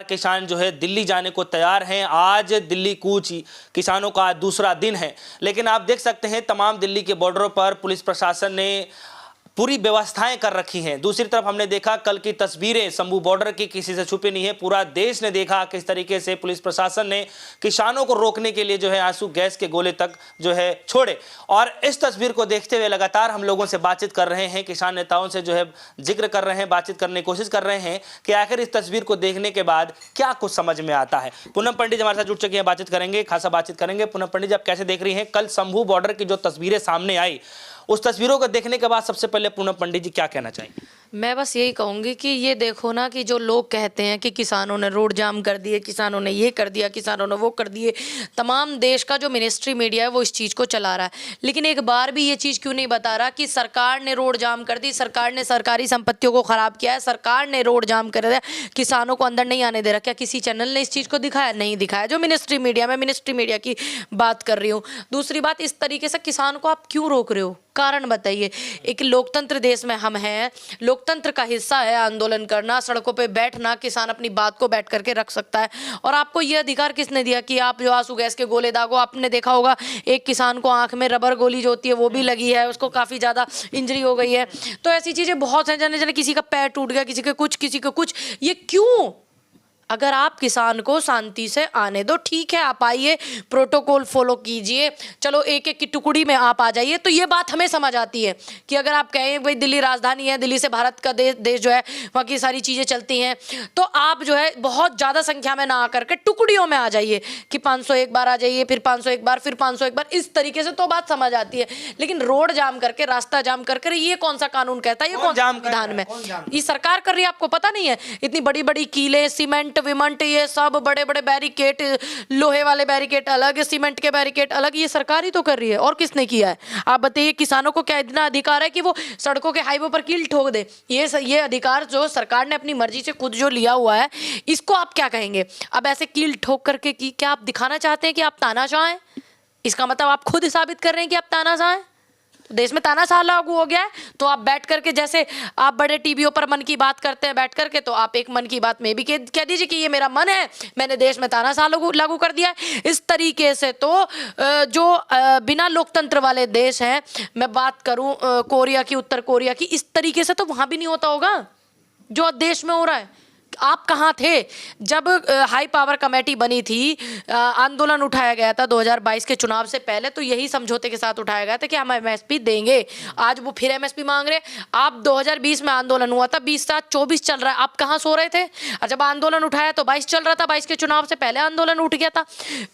किसान जो है दिल्ली जाने को तैयार हैं। आज दिल्ली कूच किसानों का आज दूसरा दिन है, लेकिन आप देख सकते हैं तमाम दिल्ली के बॉर्डरों पर पुलिस प्रशासन ने पूरी व्यवस्थाएं कर रखी हैं। दूसरी तरफ हमने देखा कल की तस्वीरें शंभू बॉर्डर की, किसी से छुपी नहीं है। पूरा देश ने देखा किस तरीके से पुलिस प्रशासन ने किसानों को रोकने के लिए जो है आंसू गैस के गोले तक जो है छोड़े। और इस तस्वीर को देखते हुए लगातार हम लोगों से बातचीत कर रहे हैं, किसान नेताओं से जो है जिक्र कर रहे हैं, बातचीत करने की कोशिश कर रहे हैं कि आखिर इस तस्वीर को देखने के बाद क्या कुछ समझ में आता है। पूनम पंडित हमारे साथ जुड़ चुके हैं, बातचीत करेंगे, खासा बातचीत करेंगे। पूनम पंडित जी, आप कैसे देख रही हैं कल शंभू बॉर्डर की जो तस्वीरें सामने आई, उस तस्वीरों को देखने के बाद सबसे पहले पूनम पंडित जी क्या कहना चाहिए? मैं बस यही कहूँगी कि ये देखो ना कि जो लोग कहते हैं कि किसानों ने रोड जाम कर दिए, किसानों ने ये कर दिया, किसानों ने वो कर दिए, तमाम देश का जो मिनिस्ट्री मीडिया है वो इस चीज़ को चला रहा है, लेकिन एक बार भी ये चीज़ क्यों नहीं बता रहा कि सरकार ने रोड जाम कर दी, सरकार ने सरकारी संपत्तियों को ख़राब किया है, सरकार ने रोड जाम कर दिया, किसानों को अंदर नहीं आने दे रहा। क्या किसी चैनल ने इस चीज़ को दिखाया? नहीं दिखाया। जो मिनिस्ट्री मीडिया, मैं मिनिस्ट्री मीडिया की बात कर रही हूँ। दूसरी बात, इस तरीके से किसान को आप क्यों रोक रहे हो? कारण बताइए। एक लोकतंत्र देश में हम हैं, लोकतंत्र का हिस्सा है आंदोलन करना, सड़कों पे बैठना, किसान अपनी बात को बैठ करके रख सकता है। और आपको ये अधिकार किसने दिया कि आप जो आंसू गैस के गोले दागो? आपने देखा होगा एक किसान को आंख में रबर गोली जो होती है वो भी लगी है, उसको काफ़ी ज़्यादा इंजरी हो गई है। तो ऐसी चीज़ें बहुत हैं, जाने जाने किसी का पैर टूट गया, किसी का कुछ। ये क्यों? अगर आप किसान को शांति से आने दो, ठीक है, आप आइए, प्रोटोकॉल फॉलो कीजिए, चलो एक एक की टुकड़ी में आप आ जाइए, तो ये बात हमें समझ आती है कि अगर आप कहें भाई दिल्ली राजधानी है, दिल्ली से भारत का देश जो है वहाँ की सारी चीज़ें चलती हैं, तो आप जो है बहुत ज़्यादा संख्या में ना आकर के टुकड़ियों में आ जाइए कि 500 एक बार आ जाइए, फिर 500 एक बार, फिर 500 एक बार, इस तरीके से तो बात समझ आती है। लेकिन रोड जाम करके, रास्ता जाम करके, ये कौन सा कानून कहता है? ये कौन सा विधान में ये सरकार कर रही है? आपको पता नहीं है? इतनी बड़ी बड़ी कीलें, सीमेंट विमेंट, ये सब बड़े बड़े बैरिकेड, लोहे वाले बैरिकेड अलग, सीमेंट के बैरिकेड अलग, ये सरकार ही तो कर रही है। और किसने किया है? आप बताइए। किसानों को क्या इतना अधिकार है कि वो सड़कों के हाईवे पर कील ठोक दे? ये अधिकार जो सरकार ने अपनी मर्जी से खुद जो लिया हुआ है, इसको आप क्या कहेंगे? अब ऐसे कील ठोक करके की क्या आप दिखाना चाहते हैं कि आप तानाशाह हैं? इसका मतलब आप खुद साबित कर रहे हैं कि आप तानाशाह हैं। देश में तानाशाह लागू हो गया है, तो आप बैठ करके, जैसे आप बड़े टीवीओं पर मन की बात करते हैं बैठ करके, तो आप एक मन की बात में भी कह दीजिए कि ये मेरा मन है, मैंने देश में तानाशाह लागू कर दिया है। इस तरीके से तो जो बिना लोकतंत्र वाले देश हैं, मैं बात करूं कोरिया की, उत्तर कोरिया की, इस तरीके से तो वहां भी नहीं होता होगा जो देश में हो रहा है। आप कहाँ थे जब हाई पावर कमेटी बनी थी, आंदोलन उठाया गया था 2022 के चुनाव से पहले, तो यही समझौते के साथ उठाया गया था कि हम एमएसपी देंगे। आज वो फिर एमएसपी मांग रहे हैं। आप 2020 में आंदोलन हुआ था, 20 साथ 24 चल रहा है, आप कहाँ सो रहे थे? और जब आंदोलन उठाया तो 22 चल रहा था, 22 के चुनाव से पहले आंदोलन उठ गया था।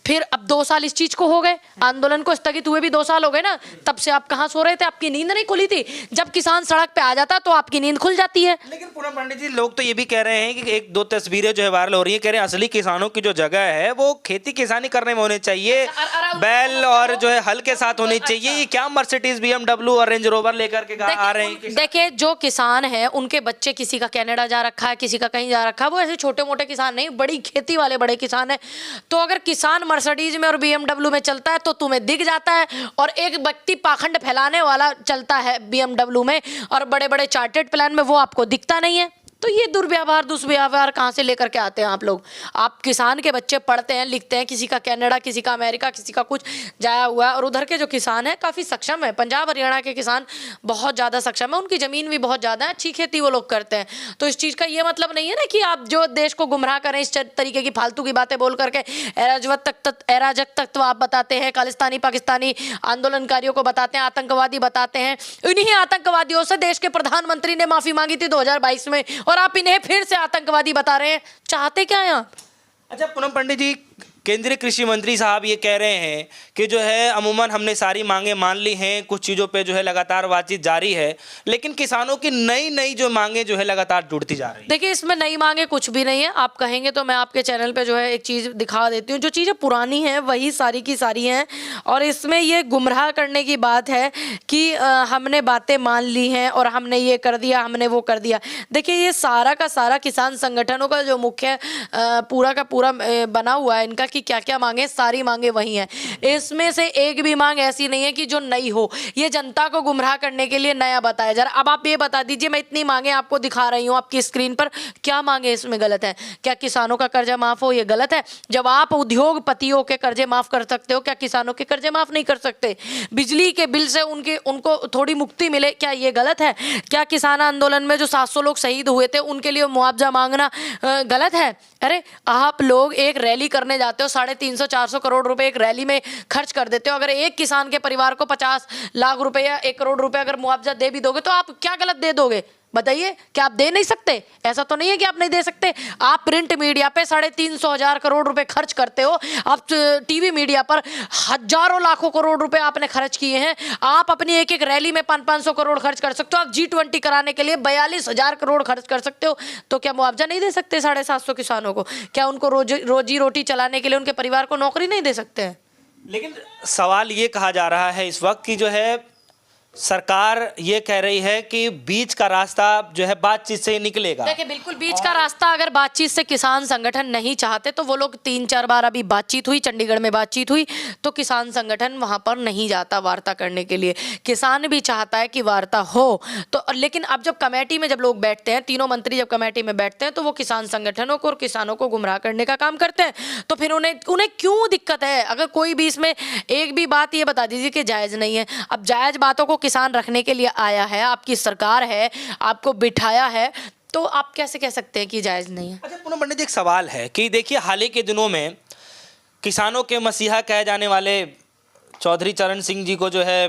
फिर अब 2 साल इस चीज को हो गए, आंदोलन को स्थगित हुए भी 2 साल हो गए ना, तब से आप कहाँ सो रहे थे? आपकी नींद नहीं खुली थी? जब किसान सड़क पे आ जाता तो आपकी नींद खुल जाती है। लेकिन पूनम पंडित जी, लोग तो ये भी कह रहे हैं कि एक दो तस्वीरें जो है वायरल हो रही है, कह रहे हैं असली किसानों की जो जगह है वो खेती किसानी करने में होनी चाहिए, बैल और जो है हल के साथ होनी चाहिए। ये क्या मर्सिडीज, बीएमडब्ल्यू और रेंज रोवर लेकर के आ रहे हैं? देखिए, जो किसान है उनके बच्चे, किसी का कनाडा जा रखा है, किसी का कहीं जा रखा है, वो ऐसे छोटे मोटे किसान नहीं, बड़ी खेती वाले बड़े किसान है। तो अगर किसान मर्सिडीज में और बीएमडब्ल्यू में चलता है तो तुम्हें दिख जाता है, और एक व्यक्ति पाखंड फैलाने वाला चलता है बीएमडब्ल्यू में और बड़े बड़े चार्टर्ड प्लान में, वो आपको दिखता नहीं है। तो ये दुर्व्यवहार दुष्व्यवहार कहाँ से लेकर के आते हैं आप लोग? आप किसान के बच्चे पढ़ते हैं, लिखते हैं, किसी का कनाडा, किसी का अमेरिका, किसी का कुछ जाया हुआ है, और उधर के जो किसान हैं काफ़ी सक्षम है। पंजाब हरियाणा के किसान बहुत ज़्यादा सक्षम है, उनकी ज़मीन भी बहुत ज़्यादा है, अच्छी खेती वो लोग करते हैं। तो इस चीज़ का ये मतलब नहीं है ना कि आप जो देश को गुमराह करें इस तरीके की फालतू की बातें बोल करके, अराजक तत्व आप बताते हैं, खालिस्तानी पाकिस्तानी आंदोलनकारियों को बताते हैं, आतंकवादी बताते हैं। इन्हीं आतंकवादियों से देश के प्रधानमंत्री ने माफ़ी मांगी थी 2022 में, और आप इन्हें फिर से आतंकवादी बता रहे हैं। चाहते क्या हैं आप? अच्छा पूनम पंडित जी, केंद्रीय कृषि मंत्री साहब ये कह रहे हैं कि जो है अमूमन हमने सारी मांगे मान ली हैं, कुछ चीज़ों पे जो है लगातार बातचीत जारी है, लेकिन किसानों की नई जो मांगे जो है लगातार जुड़ती जा रही है। देखिए, इसमें नई मांगे कुछ भी नहीं है। आप कहेंगे तो मैं आपके चैनल पे जो है एक चीज़ दिखा देती हूँ, जो चीज़ें पुरानी हैं वही सारी की सारी हैं, और इसमें ये गुमराह करने की बात है कि हमने बातें मान ली हैं और हमने ये कर दिया, हमने वो कर दिया। देखिए, ये सारा का सारा किसान संगठनों का जो मुख्य पूरा का पूरा बना हुआ है इनका, की क्या क्या मांगे, सारी मांगे वही हैं। इसमें से एक भी मांग ऐसी नहीं है कि जो नई हो। ये जनता को गुमराह करने के लिए नया बताया जा रहा है। अब आप ये बता दीजिए, मैं इतनी मांगे आपको दिखा रही हूँ आपकी स्क्रीन पर, क्या मांगे इसमें गलत है? क्या किसानों का कर्जा माफ हो, ये गलत है? जब आप उद्योगपतियों के कर्जे माफ कर सकते हो, क्या किसानों के कर्जे माफ नहीं कर सकते? बिजली के बिल से उनको थोड़ी मुक्ति मिले, क्या ये गलत है? क्या किसान आंदोलन में जो 700 लोग शहीद हुए थे उनके लिए मुआवजा मांगना गलत है? अरे आप लोग एक रैली करने जाते हो, 350-400 करोड़ रुपए एक रैली में खर्च कर देते हो। अगर एक किसान के परिवार को 50 लाख रुपए या 1 करोड़ रुपए अगर मुआवजा दे भी दोगे तो आप क्या गलत दे दोगे? बताइए, क्या आप दे नहीं सकते? ऐसा तो नहीं है कि आप नहीं दे सकते। आप प्रिंट मीडिया पे 350 करोड़ रुपए खर्च करते हो, आप टीवी मीडिया पर हजारों लाखों करोड़ रुपए आपने खर्च किए हैं। आप अपनी एक एक रैली में 500-500 करोड़ खर्च कर सकते हो। आप G20 कराने के लिए 42,000 करोड़ खर्च कर सकते हो। तो क्या मुआवजा नहीं दे सकते 750 किसानों को? क्या उनको रोजी रोटी चलाने के लिए उनके परिवार को नौकरी नहीं दे सकते हैं? लेकिन सवाल ये कहा जा रहा है इस वक्त कि जो है सरकार ये कह रही है कि बीच का रास्ता जो है बातचीत से निकलेगा। देखिए, बिल्कुल बीच का रास्ता अगर बातचीत से किसान संगठन नहीं चाहते तो वो लोग 3-4 बार अभी बातचीत हुई, चंडीगढ़ में बातचीत हुई, तो किसान संगठन वहां पर नहीं जाता वार्ता करने के लिए। किसान भी चाहता है कि वार्ता हो तो, लेकिन अब जब कमेटी में जब लोग बैठते हैं, तीनों मंत्री जब कमेटी में बैठते हैं तो वो किसान संगठनों को और किसानों को गुमराह करने का काम करते हैं। तो फिर उन्हें क्यों दिक्कत है? अगर कोई भी इसमें एक भी बात ये बता दीजिए कि जायज नहीं है। अब जायज बातों को किसान रखने के लिए आया है, आपकी सरकार है, आपको बिठाया है, तो आप कैसे कह सकते हैं कि जायज नहीं है? अच्छा पूनम पंडित जी, एक सवाल है कि देखिए हाल ही के दिनों में किसानों के मसीहा कहे जाने वाले चौधरी चरण सिंह जी को जो है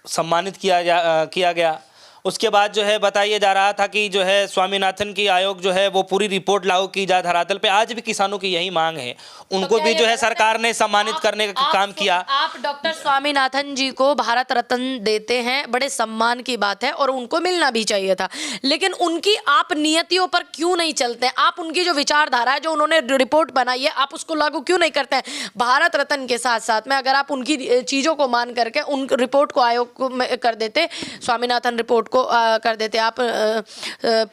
सम्मानित किया गया। उसके बाद जो है बताया जा रहा था कि जो है स्वामीनाथन की आयोग जो है वो पूरी रिपोर्ट लागू की जाए धरातल पे। आज भी किसानों की यही मांग है, उनको भी जो है सरकार ने सम्मानित करने का काम किया। आप डॉक्टर स्वामीनाथन जी को भारत रत्न देते हैं, बड़े सम्मान की बात है और उनको मिलना भी चाहिए था, लेकिन उनकी आप नियतियों पर क्यों नहीं चलते हैं? आप उनकी जो विचारधारा है, जो उन्होंने रिपोर्ट बनाई है, आप उसको लागू क्यों नहीं करते हैं? भारत रत्न के साथ साथ में अगर आप उनकी चीज़ों को मान करके उन रिपोर्ट को आयोग को कर देते, स्वामीनाथन रिपोर्ट को कर देते आप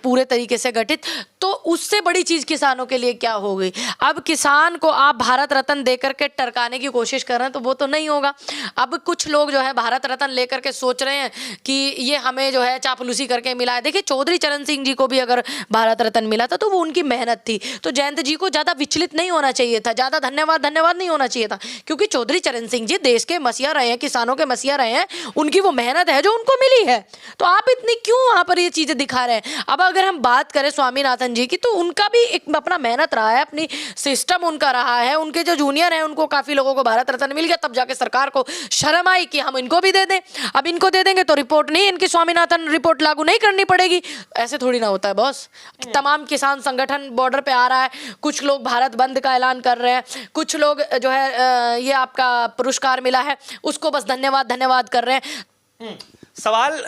पूरे तरीके से गठित, तो उससे बड़ी चीज किसानों के लिए क्या हो गई? अब किसान को आप भारत रत्न देकर के टरकाने की कोशिश कर रहे हैं तो वो तो नहीं होगा। अब कुछ लोग जो है भारत रत्न लेकर के सोच रहे हैं कि ये हमें जो है चापलूसी करके मिला है। देखिए, चौधरी चरण सिंह जी को भी अगर भारत रत्न मिला था तो वो उनकी मेहनत थी, तो जयंत जी को ज्यादा विचलित नहीं होना चाहिए था, ज्यादा धन्यवाद नहीं होना चाहिए था, क्योंकि चौधरी चरण सिंह जी देश के मसीहा रहे हैं, किसानों के मसीहा रहे हैं, उनकी वो मेहनत है जो उनको मिली है। तो आप इतनी क्यों वहां पर ये चीजें दिखा रहे हैं? अब अगर हम बात करें स्वामीनाथन जी की, तो उनका भी एक अपना मेहनत रहा है, अपनी सिस्टम उनका रहा है। उनके जो जूनियर हैं उनको काफी लोगों को भारत रत्न मिल गया, तब जाके सरकार को शर्म आई कि हम इनको भी दे दें। अब इनको दे देंगे तो रिपोर्ट नहीं, इनकी स्वामीनाथन रिपोर्ट लागू नहीं करनी पड़ेगी। ऐसे थोड़ी ना होता है बॉस। तमाम किसान संगठन बॉर्डर पे आ रहा है, कुछ लोग भारत बंद का ऐलान कर रहे हैं, कुछ लोग जो है ये आपका पुरस्कार मिला है उसको बस धन्यवाद कर रहे हैं। सवाल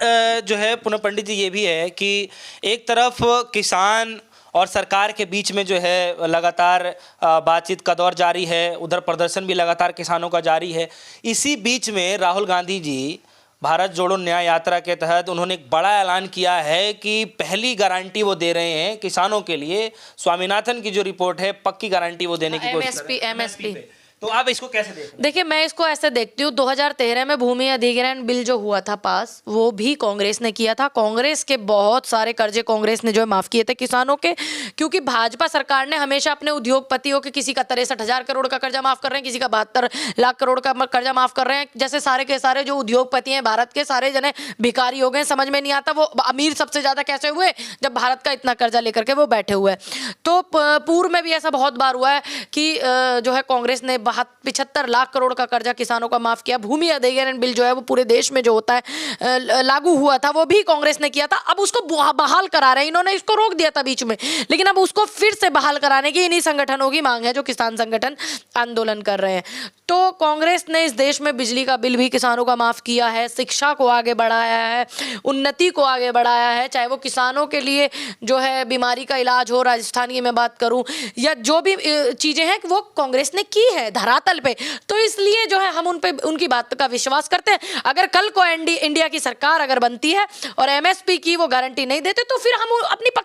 जो है पूनम पंडित जी ये भी है कि एक तरफ किसान और सरकार के बीच में जो है लगातार बातचीत का दौर जारी है, उधर प्रदर्शन भी लगातार किसानों का जारी है। इसी बीच में राहुल गांधी जी भारत जोड़ो न्याय यात्रा के तहत उन्होंने एक बड़ा ऐलान किया है कि पहली गारंटी वो दे रहे हैं किसानों के लिए। स्वामीनाथन की जो रिपोर्ट है पक्की गारंटी वो देने की कोशिश कर रहे हैं, MSP पे। तो आप इसको कैसे देखते हैं? देखिए, मैं इसको ऐसे देखती हूँ, 2013 में भूमि अधिग्रहण बिल जो हुआ था पास, वो भी कांग्रेस ने किया था। कांग्रेस के बहुत सारे कर्जे कांग्रेस ने जो है माफ किए थे किसानों के, क्योंकि भाजपा सरकार ने हमेशा अपने उद्योगपतियों के, किसी का 63,000 करोड़ का कर्जा माफ कर रहे हैं, किसी का 72 लाख करोड़ का कर्जा माफ कर रहे हैं। जैसे सारे के सारे जो उद्योगपति हैं भारत के, सारे जने भिखारी हो गए। समझ में नहीं आता वो अमीर सबसे ज्यादा कैसे हुए, जब भारत का इतना कर्जा लेकर के वो बैठे हुए हैं। तो पूर्व में भी ऐसा बहुत बार हुआ है कि जो है कांग्रेस ने 75 लाख करोड़ का कर्जा किसानों का माफ किया। भूमि अधिग्रहण बिल जो है वो पूरे देश में जो होता है लागू हुआ था, वो भी कांग्रेस ने किया था। अब उसको बहाल करा रहे हैं, इन्होंने इसको रोक दिया था बीच में, लेकिन अब उसको फिर से बहाल कराने की इन्हीं संगठनों की मांग है जो किसान संगठन आंदोलन कर रहे हैं। तो कांग्रेस ने इस देश में बिजली का बिल भी किसानों का माफ किया है, शिक्षा को आगे बढ़ाया है, उन्नति को आगे बढ़ाया है, चाहे वो किसानों के लिए जो है बीमारी का इलाज हो, राजस्थानी में बात करूं, या जो भी चीजें हैं वो कांग्रेस ने की है। धरातल पे। तो इसलिए जो है हम उन पे उनकी बात का विश्वास करते हैं। अगर कल को इंडिया की सरकार अगर बनती है और एमएसपी की वो गारंटी नहीं देते तो फिर हम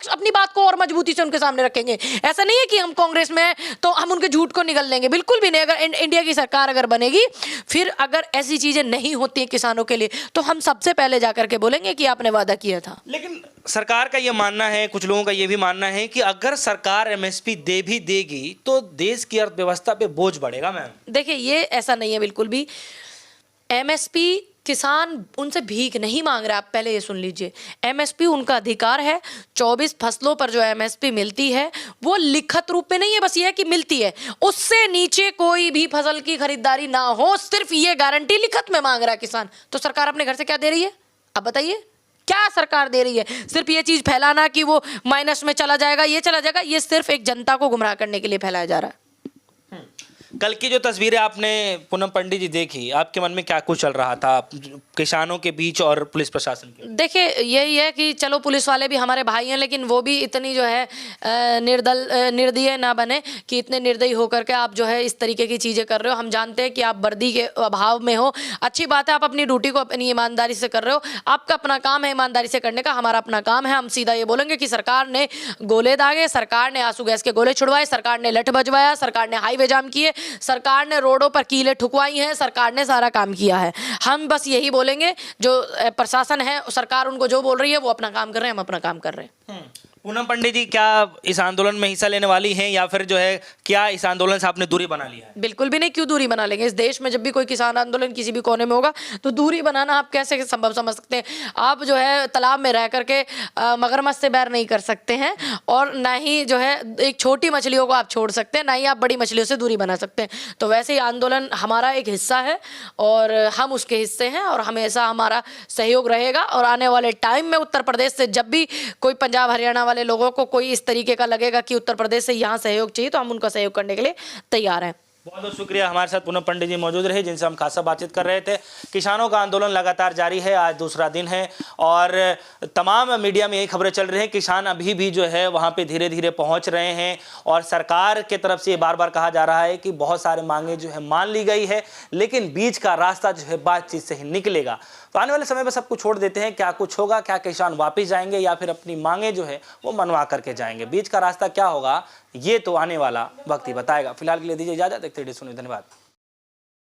अपनी बात को और मजबूती से उनके सामने रखेंगे। ऐसा नहीं है कि हम कांग्रेस में हैं तो हम उनके झूठ को निगल लेंगे, बिल्कुल भी नहीं। अगर इंडिया की सरकार अगर बनेगी, फिर अगर ऐसी चीजें नहीं होती हैं किसानों के लिए, तो हम सबसे पहले जाकर के बोलेंगे कि आपने वादा किया था। लेकिन सरकार का ये मानना है, कुछ लोगों का ये भी मानना है कि अगर सरकार एमएसपी दे भी देगी तो देश की अर्थव्यवस्था पे बोझ बढ़ेगा। मैम देखिए, ये ऐसा नहीं है बिल्कुल भी। एमएसपी किसान उनसे भीख नहीं मांग रहा, आप पहले ये सुन लीजिए। एमएसपी उनका अधिकार है। 24 फसलों पर जो एमएसपी मिलती है वो लिखित रूप में नहीं है, बस ये है कि मिलती है। उससे नीचे कोई भी फसल की खरीदारी ना हो, सिर्फ ये गारंटी लिखित में मांग रहा है किसान। तो सरकार अपने घर से क्या दे रही है, अब बताइए क्या सरकार दे रही है? सिर्फ ये चीज फैलाना कि वो माइनस में चला जाएगा, ये चला जाएगा, ये सिर्फ एक जनता को गुमराह करने के लिए फैलाया जा रहा है। कल की जो तस्वीरें आपने पूनम पंडित जी देखी, आपके मन में क्या कुछ चल रहा था किसानों के बीच और पुलिस प्रशासन के? देखिए, यही है कि चलो पुलिस वाले भी हमारे भाई हैं, लेकिन वो भी इतनी जो है निर्दयी ना बने कि इतने निर्दयी होकर के आप जो है इस तरीके की चीज़ें कर रहे हो। हम जानते हैं कि आप वर्दी के अभाव में हो, अच्छी बात है, आप अपनी ड्यूटी को अपनी ईमानदारी से कर रहे हो। आपका अपना काम है ईमानदारी से करने का, हमारा अपना काम है। हम सीधा ये बोलेंगे कि सरकार ने गोले दागे, सरकार ने आंसू गैस के गोले छुड़वाए, सरकार ने लठ बजवाया, सरकार ने हाईवे जाम किए, सरकार ने रोडों पर कीलें ठुकवाई हैं, सरकार ने सारा काम किया है। हम बस यही बोलेंगे, जो प्रशासन है, सरकार उनको जो बोल रही है वो अपना काम कर रहे हैं, हम अपना काम कर रहे हैं। पूनम पंडित जी, क्या इस आंदोलन में हिस्सा लेने वाली हैं या फिर जो है क्या इस आंदोलन से आपने दूरी बना लिया है? बिल्कुल भी नहीं, क्यों दूरी बना लेंगे? इस देश में जब भी कोई किसान आंदोलन किसी भी कोने में होगा तो दूरी बनाना आप कैसे संभव समझ सकते हैं? आप जो है तालाब में रह करके मगरमच्छ से बैर नहीं कर सकते हैं, और ना ही जो है एक छोटी मछलियों को आप छोड़ सकते हैं, ना ही आप बड़ी मछलियों से दूरी बना सकते हैं। तो वैसे ही आंदोलन हमारा एक हिस्सा है और हम उसके हिस्से हैं और हमेशा हमारा सहयोग रहेगा। और आने वाले टाइम में उत्तर प्रदेश से जब भी कोई पंजाब हरियाणा वाले लोगों को कोई इस तरीके का लगेगा कि उत्तर प्रदेश से यहाँ सहयोग चाहिए, तो हम उनका सहयोग करने के लिए तैयार हैं। बहुत बहुत शुक्रिया। हमारे साथ पूनम पंडित जी मौजूद रहे, जिनसे हम खासा बातचीत कर रहे थे। किसानों का आंदोलन लगातार जारी है, आज दूसरा दिन है और तमाम मीडिया में यही खबरें चल रही हैं। किसान अभी भी जो है वहाँ पे धीरे धीरे पहुँच रहे हैं और सरकार के तरफ से ये बार बार कहा जा रहा है कि बहुत सारे मांगे जो है मान ली गई है, लेकिन बीच का रास्ता जो है बातचीत से ही निकलेगा। तो आने वाले समय में सब कुछ छोड़ देते हैं, क्या कुछ होगा, क्या किसान वापिस जाएंगे या फिर अपनी मांगे जो है वो मनवा करके जाएंगे, बीच का रास्ता क्या होगा ये तो आने वाला वक्त ही बताएगा। फिलहाल के लिए दीजिए इजाजत, देखते रहिए, सुनिए, धन्यवाद।